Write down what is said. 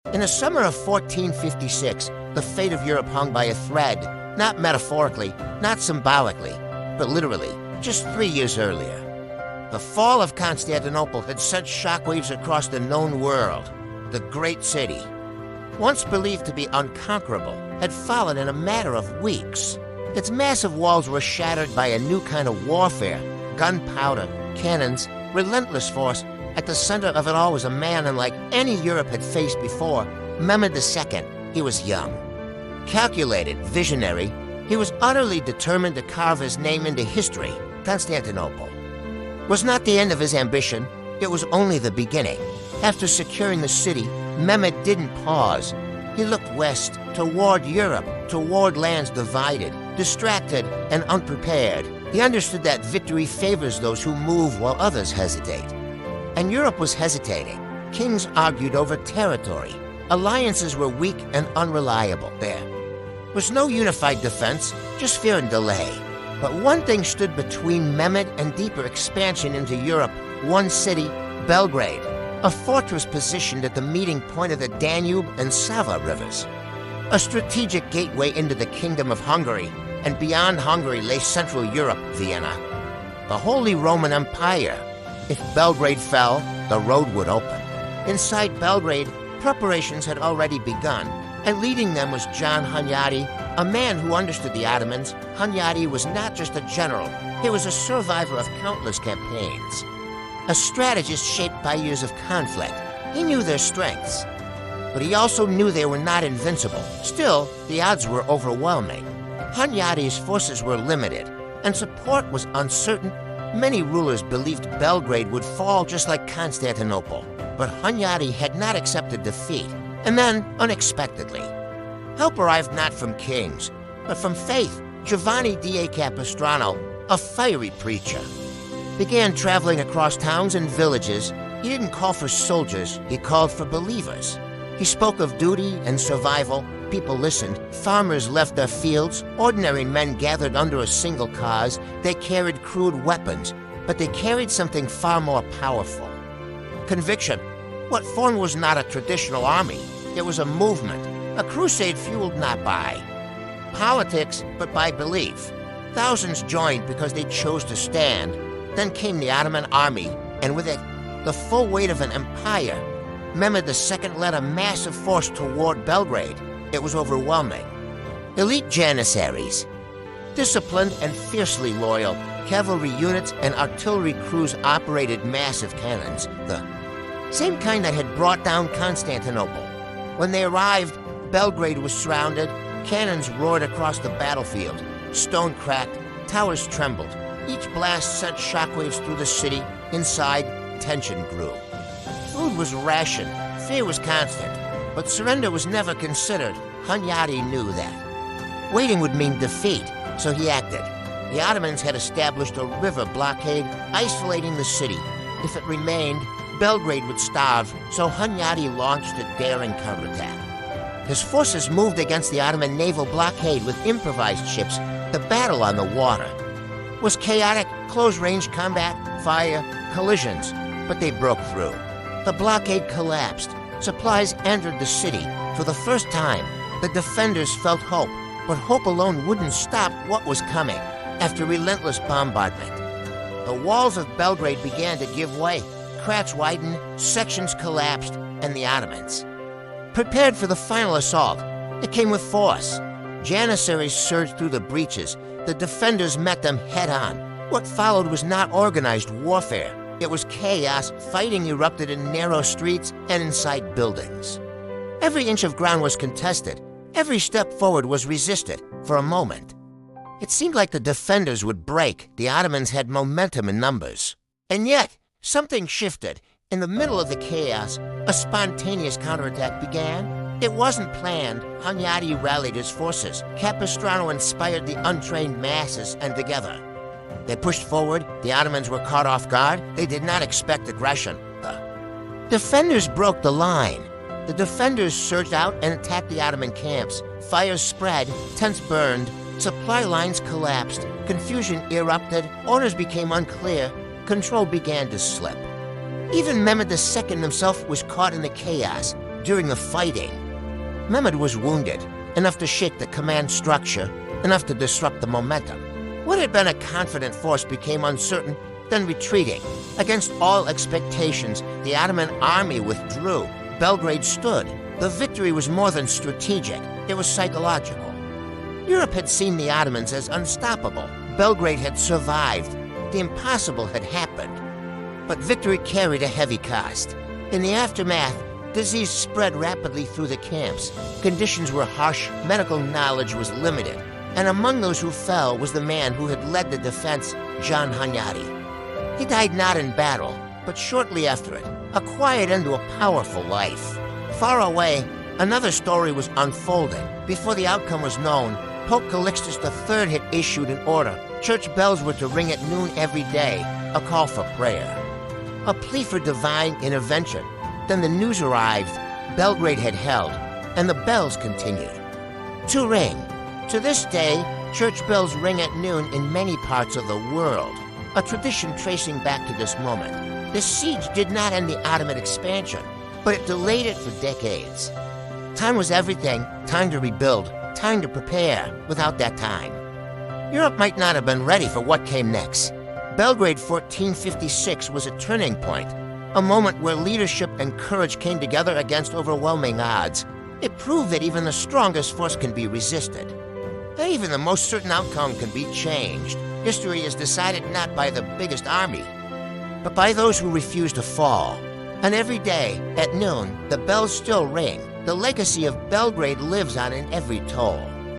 In the summer of 1456, the fate of Europe hung by a thread, not metaphorically, not symbolically, but literally, just 3 years earlier. The fall of Constantinople had sent shockwaves across the known world. The great city, once believed to be unconquerable, had fallen in a matter of weeks. Its massive walls were shattered by a new kind of warfare: gunpowder, cannons, relentless force. At the center of it all was a man unlike any Europe had faced before, Mehmed II. He was young, calculated, visionary. He was utterly determined to carve his name into history. Constantinople was not the end of his ambition, it was only the beginning. After securing the city, Mehmed didn't pause. He looked west, toward Europe, toward lands divided, distracted, and unprepared. He understood that victory favors those who move while others hesitate. And Europe was hesitating. Kings argued over territory. Alliances were weak and unreliable. There was no unified defense, just fear and delay. But one thing stood between Mehmed and deeper expansion into Europe: one city, Belgrade, a fortress positioned at the meeting point of the Danube and Sava rivers. A strategic gateway into the Kingdom of Hungary, and beyond Hungary lay Central Europe, Vienna, the Holy Roman Empire. If Belgrade fell, the road would open. Inside Belgrade, preparations had already begun, and leading them was John Hunyadi, a man who understood the Ottomans. Hunyadi was not just a general, he was a survivor of countless campaigns. A strategist shaped by years of conflict. He knew their strengths, but he also knew they were not invincible. Still, the odds were overwhelming. Hunyadi's forces were limited, and support was uncertain. Many rulers believed Belgrade would fall just like Constantinople, but Hunyadi had not accepted defeat. And then, unexpectedly, help arrived not from kings, but from faith. Giovanni da Capistrano, a fiery preacher, began traveling across towns and villages. He didn't call for soldiers, he called for believers. He spoke of duty and survival. People listened. Farmers left their fields. Ordinary men gathered under a single cause. They carried crude weapons, but they carried something far more powerful: conviction. What formed was not a traditional army. It was a movement, a crusade fueled not by politics, but by belief. Thousands joined because they chose to stand. Then came the Ottoman army, and with it, the full weight of an empire. Mehmed II led a massive force toward Belgrade. It was overwhelming. Elite janissaries, disciplined and fiercely loyal, cavalry units and artillery crews operated massive cannons, the same kind that had brought down Constantinople. When they arrived, Belgrade was surrounded. Cannons roared across the battlefield. Stone cracked, towers trembled. Each blast sent shockwaves through the city. Inside, tension grew. Food was rationed, fear was constant, but surrender was never considered. Hunyadi knew that. Waiting would mean defeat, so he acted. The Ottomans had established a river blockade, isolating the city. If it remained, Belgrade would starve, so Hunyadi launched a daring counterattack. His forces moved against the Ottoman naval blockade with improvised ships. The battle on the water was chaotic, close-range combat, fire, collisions, but they broke through. The blockade collapsed. Supplies entered the city. For the first time, the defenders felt hope, but hope alone wouldn't stop what was coming. After relentless bombardment, the walls of Belgrade began to give way. Cracks widened, sections collapsed, and the Ottomans prepared for the final assault. It came with force. Janissaries surged through the breaches. The defenders met them head-on. What followed was not organized warfare. It was chaos. Fighting erupted in narrow streets and inside buildings. Every inch of ground was contested. Every step forward was resisted. For a moment, it seemed like the defenders would break. The Ottomans had momentum in numbers. And yet, something shifted. In the middle of the chaos, a spontaneous counterattack began. It wasn't planned. Hunyadi rallied his forces. Capistrano inspired the untrained masses, and together they pushed forward. The Ottomans were caught off guard. They did not expect aggression. The defenders broke the line. The defenders surged out and attacked the Ottoman camps. Fires spread, tents burned, supply lines collapsed, confusion erupted, orders became unclear, control began to slip. Even Mehmed II himself was caught in the chaos. during the fighting. Mehmed was wounded, enough to shake the command structure, enough to disrupt the momentum. What had been a confident force became uncertain, then retreating. Against all expectations, the Ottoman army withdrew. Belgrade stood. The victory was more than strategic, it was psychological. Europe had seen the Ottomans as unstoppable. Belgrade had survived. The impossible had happened. But victory carried a heavy cost. In the aftermath, disease spread rapidly through the camps. Conditions were harsh, medical knowledge was limited, and among those who fell was the man who had led the defense, John Hunyadi. He died not in battle, but shortly after it, a quiet end to a powerful life. Far away, another story was unfolding. Before the outcome was known, Pope Calixtus III had issued an order. Church bells were to ring at noon every day, a call for prayer. A plea for divine intervention. Then the news arrived, Belgrade had held, and the bells continued to ring. To this day, church bells ring at noon in many parts of the world, a tradition tracing back to this moment. The siege did not end the Ottoman expansion, but it delayed it for decades. Time was everything, time to rebuild, time to prepare. Without that time, Europe might not have been ready for what came next. Belgrade 1456 was a turning point, a moment where leadership and courage came together against overwhelming odds. It proved that even the strongest force can be resisted. That even the most certain outcome can be changed. History is decided not by the biggest army, but by those who refuse to fall. And every day, at noon, the bells still ring. The legacy of Belgrade lives on in every toll.